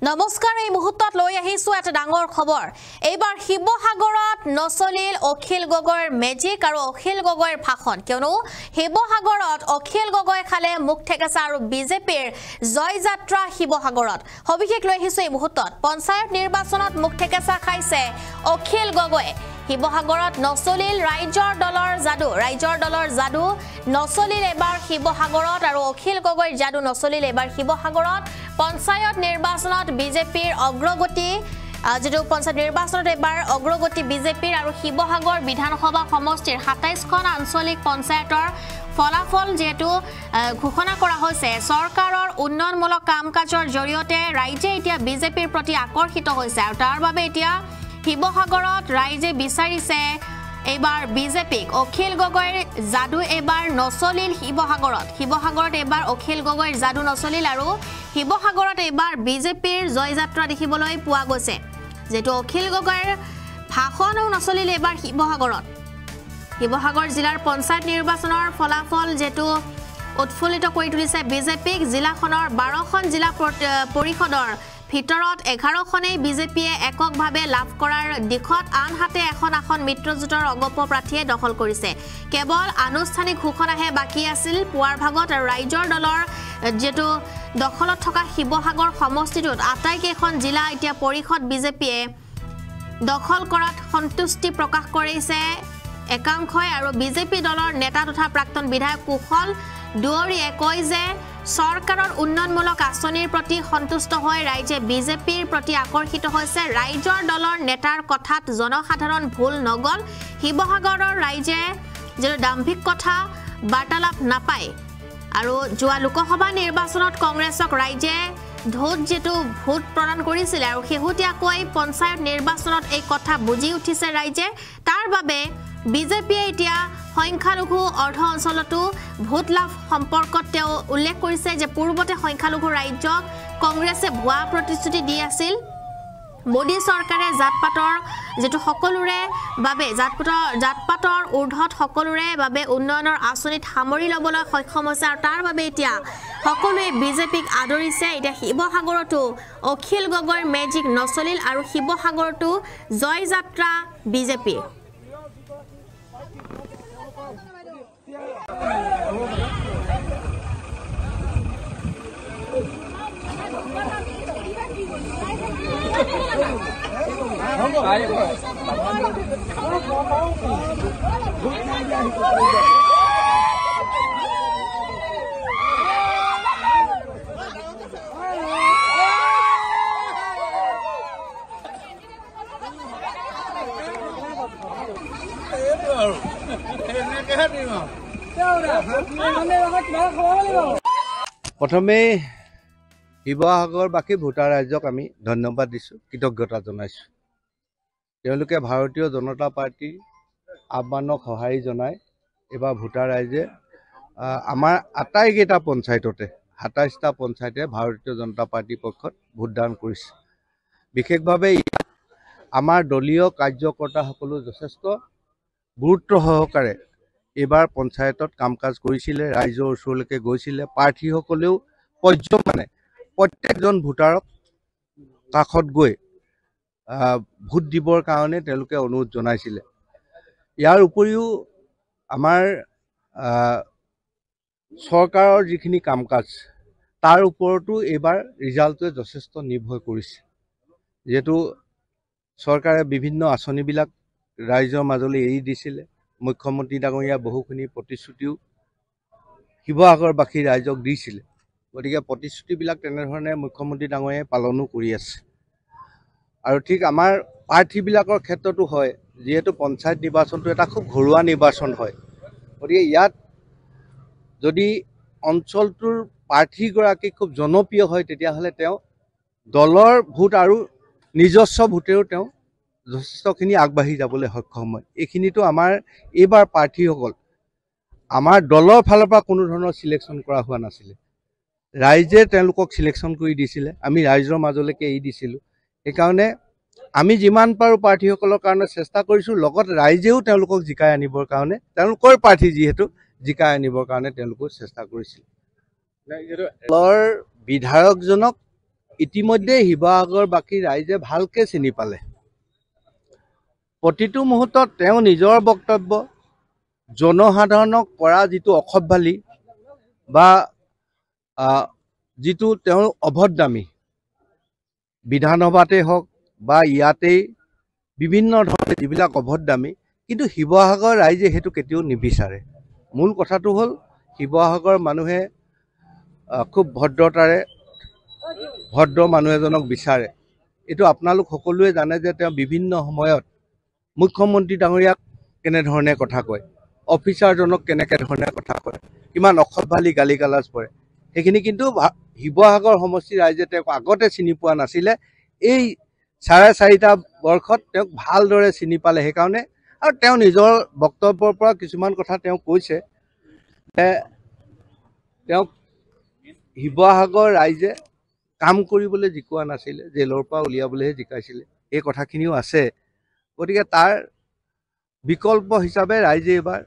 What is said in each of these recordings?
নমস্কাৰ এই মুহূৰ্তত লৈ আহিছো এটা ডাঙৰ খবৰ এইবাৰ শিৱসাগৰত নচলিল অখিল গগৈৰ মেজিক আৰু অখিল গগৈৰ ভাষণ কিয়নো শিৱসাগৰত অখিল গগৈ খালে মুখ ঠেকেছা আৰু বিজেপিৰ জয়যাত্ৰা শিৱসাগৰত সবিশেষ লৈ আহিছো এই মুহূৰ্তত পঞ্চায়ত নিৰ্বাচনত মুখ ঠেকেছা খাইছে অখিল গগৈ শিৱসাগৰত নচলিল ৰাইজৰ দলৰ যাদু নচলিল এবাৰ শিৱসাগৰত আৰু অখিল গগৈৰ যাদু নচলিল এবাৰ শিৱসাগৰত পঞ্চায়ত নিৰ্বাচনত বিজেপিৰ অগ্ৰগতি যেটো পঞ্চায়ত নিৰ্বাচনত এবাৰ অগ্ৰগতি বিজেপিৰ আৰু শিৱসাগৰ বিধানসভা সমষ্টিৰ ২৭খন আঞ্চলিক পঞ্চায়তৰ ফলাফল যেটো ঘোষণা কৰা হৈছে চৰকাৰৰ উন্নয়নমূলক কাম-কাজৰ জৰিয়তে ৰাইজে এতিয়া বিজেপিৰ প্ৰতি আকৰ্ষিত হৈছে আৰু তাৰ বাবে এতিয়া শিৱসাগৰত ৰাইজে বিচাৰিছে এবাৰ বিজেপিক অখিল গগৈৰ যাদু এবাৰ নচলিল শিৱসাগৰত এবাৰ অখিল গগৈৰ যাদু নচলিল আৰু শিৱসাগৰত এবাৰ বিজেপিৰ জয়যাত্ৰা দেখিবলৈ পোৱা গৈছে যেটো অখিল গগৈৰ ভাষণও নচলিল এবাৰ শিৱসাগৰ জিলাৰ পঞ্চায়ত নিৰ্বাচনৰ ফলাফল যেটো উৎফুল্লিত কৰি তুলিছে বিজেপিক জিলাখনৰ 12খন জিলা পৰিষদৰ ভিতৰত 11খনেই বিজেপিয়ে এককভাৱে লাভ কৰাৰ দিশত আনহাতে এখন আসন মিত্ৰজোঁটৰ অগপ প্ৰাৰ্থীয়ে দখল কৰিছে কেৱল আনুষ্ঠানিক ঘোষণাহে বাকি আছিল পুৱাৰ ভাগত আৰু ৰাইজৰ দলৰ যেটো দখলত থকা শিৱসাগৰ সমষ্টিটোত আটাইকেইখন জিলা এতিয়া পৰিষদ বিজেপিয়ে দখল কৰাত সন্তুষ্টি প্ৰকাশ কৰিছে একাংশই আৰু বিজেপি দলৰ নেতা তথা প্ৰাক্তন বিধায়ক কুশল দুৱৰীয়ে কয় যে চৰকাৰৰ উন্নয়নমূলক আঁচনিৰ প্ৰতি সন্তুষ্ট হৈ ৰাইজে বিজেপিৰ প্ৰতি আকৰ্ষিত হৈছে ৰাইজৰ দলৰ নেতাৰ কথাত জনসাধাৰণ ভুল নগল শিৱসাগৰৰ ৰাইজে যে দাম্ভিক কথা বাৰ্তালাপ নাপায় আৰু যোৱা লোকসভা নিৰ্বাচনত কংগ্ৰেছক ৰাইজে ভোট প্ৰদান কৰিছিল আৰু শেহতীয়াকৈ পঞ্চায়ত নিৰ্বাচনত এই কথা বুজি উঠিছে ৰাইজে তাৰ বাবে বিজেপিয়ে এতিয়া সংখ্যালঘু অৰ্ধ অঞ্চলতো ভোট লাভ সম্পৰ্কত তেওঁ উল্লেখ কৰিছে যে পূৰ্বতে সংখ্যালঘু ৰাজ্যক কংগ্ৰেছে ভুৱা প্ৰতিশ্ৰুতি দি আছিল মোদী চৰকাৰে জাতপাতৰ যেটো সকলোৰে বাবে জাতপাতৰ ঊৰ্ধত সকলোৰে বাবে উন্নয়নৰ আঁচনিত সামৰি ল'বলৈ সক্ষম হৈছে আৰু তাৰ বাবে এতিয়া সকলোৱে বিজেপিক আদৰিছে এতিয়া শিৱসাগৰতো অখিল গগৈৰ মেজিক নচলিল আৰু শিৱসাগৰতো জয়যাত্ৰা বিজেপি প্ৰথমে শিৱসাগৰবাসী ভোটাৰ ৰাইজক আমি ধন্যবাদ দিছোঁ কৃতজ্ঞতা জনাইছোঁ তেওঁলোকে ভাৰতীয় জনতা পাৰ্টিৰ আহ্বানক সঁহাৰি জনাই এবাৰ ভোটাৰ ৰাইজে আমাৰ আটাইকেইটা পঞ্চায়ততে ২৭টা পঞ্চায়তে ভাৰতীয় জনতা পাৰ্টিৰ পক্ষত ভোটদান কৰিছে বিশেষভাৱে আমাৰ দলীয় কাৰ্যকৰ্তাসকলো যথেষ্ট গুৰুত্ব সহকাৰে এবাৰ পঞ্চায়তত কাম কাজ কৰিছিলে ৰাইজৰ ওচৰলৈকে গৈছিলে প্ৰাৰ্থীসকলেও পৰ্যমানে প্ৰত্যেকজন ভোটাৰক কাষত গৈ ভোট দিবৰ কাৰণে তেওঁলোকে অনুৰোধ জনাইছিলে ইয়াৰ উপৰিও আমাৰ চৰকাৰৰ যিখিনি কাম কাজ তাৰ ওপৰতো এইবাৰ ৰিজাল্টটোৱে যথেষ্ট নিৰ্ভৰ কৰিছে যেহেতু চৰকাৰে বিভিন্ন আঁচনিবিলাক ৰাইজৰ মাজলৈ এৰি দিছিলে মুখ্যমন্ত্ৰী ডাঙৰীয়া বহুখিনি প্ৰতিশ্ৰুতিও শিৱসাগৰবাসী ৰাইজক দিছিলে গতিকে প্ৰতিশ্ৰুতিবিলাক তেনেধৰণে মুখ্যমন্ত্ৰী ডাঙৰীয়াই পালনো কৰি আছে আৰু ঠিক আমাৰ প্ৰাৰ্থীবিলাকৰ ক্ষেত্ৰতো হয় যিহেতু পঞ্চায়ত নিৰ্বাচনটো এটা খুব ঘৰুৱা নিৰ্বাচন হয় গতিকে ইয়াত যদি অঞ্চলটোৰ প্ৰাৰ্থীগৰাকী খুব জনপ্ৰিয় হয় তেতিয়াহ'লে তেওঁ দলৰ ভোট আৰু নিজস্ব ভোটেও তেওঁ যথেষ্টখিনি আগবাঢ়ি যাবলৈ সক্ষম হয় এইখিনিতো আমাৰ এইবাৰ প্ৰাৰ্থীসকল আমাৰ দলৰ ফালৰ পৰা কোনো ধৰণৰ চিলেকশ্যন কৰা হোৱা নাছিলে ৰাইজে তেওঁলোকক চিলেকশ্যন কৰি দিছিলে আমি ৰাইজৰ মাজলৈকে এৰি দিছিলোঁ সেইকাৰণে আমি যিমান পাৰোঁ প্ৰাৰ্থীসকলৰ কাৰণে চেষ্টা কৰিছোঁ লগত ৰাইজেও তেওঁলোকক জিকাই আনিবৰ কাৰণে তেওঁলোকৰ প্ৰাৰ্থী যিহেতু জিকাই আনিবৰ কাৰণে তেওঁলোকেও চেষ্টা কৰিছিল দলৰ বিধায়কজনক ইতিমধ্যে শিৱসাগৰবাসী ৰাইজে ভালকৈ চিনি পালে। প্ৰতিটো মুহূৰ্তত তেওঁ নিজৰ বক্তব্য জনসাধাৰণক কৰা যিটো অসভ্যালি বা যিটো তেওঁৰ অভদ্ৰামী বিধানসভাতেই হওক বা ইয়াতেই বিভিন্ন ধৰণে যিবিলাক অভদ্ৰামী, কিন্তু শিৱসাগৰ ৰাইজে সেইটো কেতিয়াও নিবিচাৰে। মূল কথাটো হ'ল শিৱসাগৰ মানুহে খুব ভদ্ৰতাৰে ভদ্ৰ মানুহ এজনক বিচাৰে। এইটো আপোনালোক সকলোৱে জানে যে তেওঁ বিভিন্ন সময়ত মুখ্যমন্ত্ৰী ডাঙৰীয়াক কেনেধৰণে কথা কয়, অফিচাৰজনক কেনেকৈ ধৰণে কথা কয়, কিমান অসভ্যালি গালি গালাজ পৰে, সেইখিনি কিন্তু শিৱসাগৰ সমষ্টিৰ ৰাইজে তেওঁক আগতে চিনি পোৱা নাছিলে। এই 4.5 বৰ্ষত তেওঁক ভালদৰে চিনি পালে। সেইকাৰণে আৰু তেওঁ নিজৰ বক্তব্যৰ পৰা কিছুমান কথা তেওঁ কৈছে যে তেওঁক শিৱসাগৰ ৰাইজে কাম কৰিবলৈ জিকোৱা নাছিলে, জেলৰ পৰা উলিয়াবলৈহে জিকাইছিলে, এই কথাখিনিও আছে। গতিকে তাৰ বিকল্প হিচাপে ৰাইজে এইবাৰ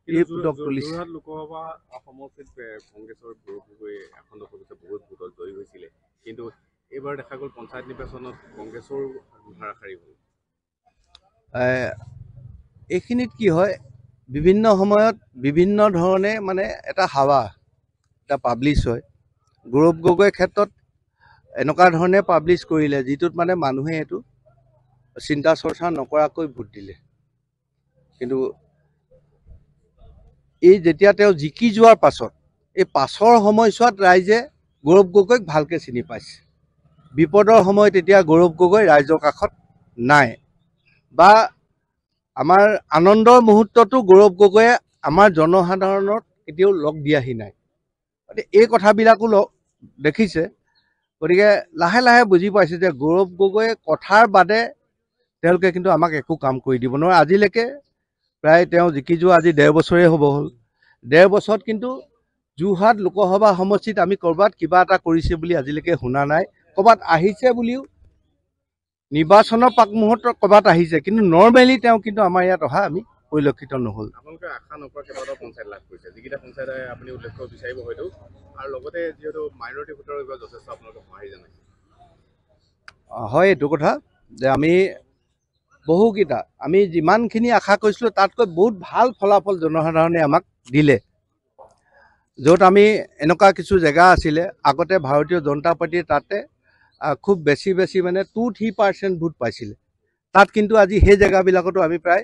যোৰহাট লোকসভা সমষ্টিত কংগ্ৰেছৰ এখন বহুত ভোটত জয়ী হৈছিলে, কিন্তু এইবাৰ দেখা গ'ল পঞ্চায়ত নিৰ্বাচনত কংগ্ৰেছৰ ধাৰাসাৰী হ'ল। এইখিনিত কি হয়, বিভিন্ন সময়ত বিভিন্ন ধৰণে মানে এটা হাৱা এটা পাব্লিছ হয়। গৌৰৱ গগৈৰ ক্ষেত্ৰত এনেকুৱা ধৰণে পাব্লিছ কৰিলে যিটোত মানে মানুহে এইটো চিন্তা চৰ্চা নকৰাকৈ ভোট দিলে। কিন্তু এই যেতিয়া তেওঁ জিকি যোৱাৰ পাছত এই পাছৰ সময়ছোৱাত ৰাইজে গৌৰৱ গগৈক ভালকৈ চিনি পাইছে। বিপদৰ সময়ত এতিয়া গৌৰৱ গগৈ ৰাইজৰ কাষত নাই, বা আমাৰ আনন্দৰ মুহূৰ্ততো গৌৰৱ গগৈয়ে আমাৰ জনসাধাৰণক কেতিয়াও লগ দিয়াহি নাই। গতিকে এই কথাবিলাকো দেখিছে। গতিকে লাহে লাহে বুজি পাইছে যে গৌৰৱ গগৈয়ে কথাৰ বাদে তেওঁলোকে কিন্তু আমাক একো কাম কৰি দিব নোৱাৰে। আজিলৈকে প্ৰায় তেওঁ জিকি যোৱা আজি 1.5 বছৰেই হ'ব হ'ল। 1.5 বছৰত কিন্তু যোৰহাট লোকসভা সমষ্টিত আমি ক'ৰবাত কিবা এটা কৰিছে বুলি আজিলৈকে শুনা নাই। ক'ৰবাত আহিছে বুলিও নিৰ্বাচনৰ পাক মুহূৰ্তত ক'ৰবাত আহিছে, কিন্তু নৰ্মেলি তেওঁ কিন্তু আমাৰ ইয়াত অহা আমি পৰিলক্ষিত নহ'ল। আপোনালোকে আশা নকৰা কেইবাটাও পঞ্চায়ত লাভ কৰিছে, যিকেইটা পঞ্চায়ত আপুনি উল্লেখ কৰিব বিচাৰিব হয়তো, আৰু লগতে যিহেতু মাইনৰিটি ভোটৰ এইবাৰ যথেষ্ট আপোনালোকে সঁহাৰি জনাইছে। হয়, এইটো কথা যে আমি বহুকেইটা আমি যিমানখিনি আশা কৰিছিলোঁ তাতকৈ বহুত ভাল ফলাফল জনসাধাৰণে আমাক দিলে। য'ত আমি এনেকুৱা কিছু জেগা আছিলে আগতে ভাৰতীয় জনতা পাৰ্টীয়ে তাতে খুব বেছি মানে 2-3% ভোট পাইছিলে, তাত কিন্তু আজি সেই জেগাবিলাকতো আমি প্ৰায়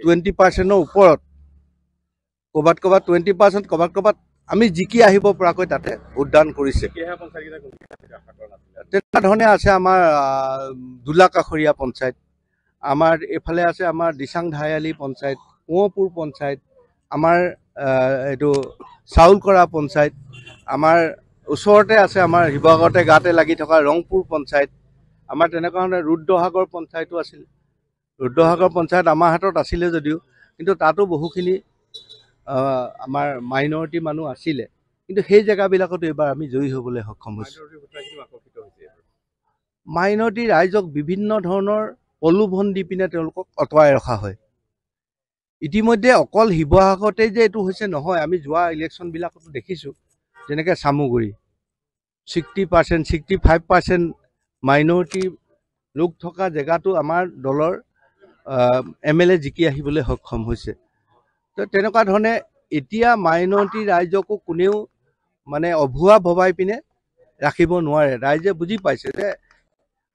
20%ৰ ওপৰত, ক'ৰবাত 20%, ক'ৰবাত আমি জিকি আহিব পৰাকৈ তাতে ভোটদান কৰিছে। তেনেকুৱা ধৰণে আছে আমাৰ দুলাকাষৰীয়া পঞ্চায়ত, আমাৰ এইফালে আছে আমাৰ দিচাং ধায়ালি পঞ্চায়ত, কোঁৱপুৰ পঞ্চায়ত, আমাৰ এইটো চাউলকৰা পঞ্চায়ত, আমাৰ ওচৰতে আছে আমাৰ শিৱসাগৰতে গাতে লাগি থকা ৰংপুৰ পঞ্চায়ত, আমাৰ তেনেকুৱা ধৰণে ৰুদ্ৰসাগৰ পঞ্চায়তো আছিল। ৰুদ্ৰসাগৰ পঞ্চায়ত আমাৰ হাতত আছিলে যদিও কিন্তু তাতো বহুখিনি আমাৰ মাইনৰিটি মানুহ আছিলে, কিন্তু সেই জেগাবিলাকতো এইবাৰ আমি জয়ী হ'বলৈ সক্ষম হৈছোঁ। মাইনৰিটি ৰাইজক বিভিন্ন ধৰণৰ প্ৰলোভন দি পিনে তেওঁলোকক আঁতৰাই ৰখা হয়। ইতিমধ্যে অকল শিৱসাগৰতেই যে এইটো হৈছে নহয়, আমি যোৱা ইলেকশ্যনবিলাকতো দেখিছোঁ, যেনেকৈ চামুগুৰি 60%, 65% মাইনৰিটি লোক থকা জেগাটো আমাৰ দলৰ MLA জিকি আহিবলৈ সক্ষম হৈছে। তো তেনেকুৱা ধৰণে এতিয়া মাইনৰিটি ৰাইজকো কোনেও মানে অভুৱা ভবাই পিনে ৰাখিব নোৱাৰে। ৰাইজে বুজি পাইছে যে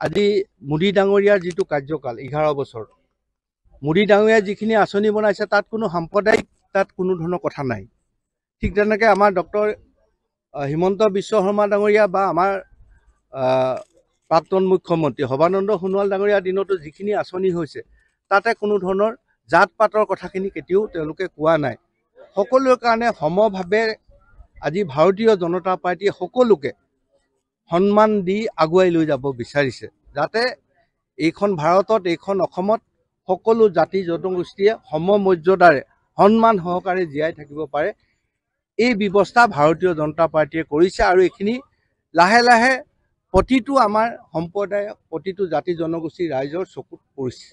আজি মোদী ডাঙৰীয়াৰ যিটো কাৰ্যকাল 11 বছৰ, মোদী ডাঙৰীয়াই যিখিনি আঁচনি বনাইছে তাত কোনো সাম্প্ৰদায়িক তাত কোনো ধৰণৰ কথা নাই। ঠিক তেনেকৈ আমাৰ ডক্টৰ হিমন্ত বিশ্ব শৰ্মা ডাঙৰীয়া বা আমাৰ প্ৰাক্তন মুখ্যমন্ত্ৰী সৰ্বানন্দ সোণোৱাল ডাঙৰীয়াৰ দিনতো যিখিনি আঁচনি হৈছে তাতে কোনো ধৰণৰ জাত পাতৰ কথাখিনি কেতিয়াও তেওঁলোকে কোৱা নাই। সকলোৰে কাৰণে সমভাৱে আজি ভাৰতীয় জনতা পাৰ্টীয়ে সকলোকে সন্মান দি আগুৱাই লৈ যাব বিচাৰিছে, যাতে এইখন ভাৰতত, এইখন অসমত সকলো জাতি জনগোষ্ঠীয়ে সমমৰ্যাদাৰে সন্মান সহকাৰে জীয়াই থাকিব পাৰে। এই ব্যৱস্থা ভাৰতীয় জনতা পাৰ্টীয়ে কৰিছে আৰু এইখিনি লাহে লাহে প্ৰতিটো আমাৰ সম্প্ৰদায়, প্ৰতিটো জাতি জনগোষ্ঠীৰ ৰাইজৰ চকুত পৰিছে।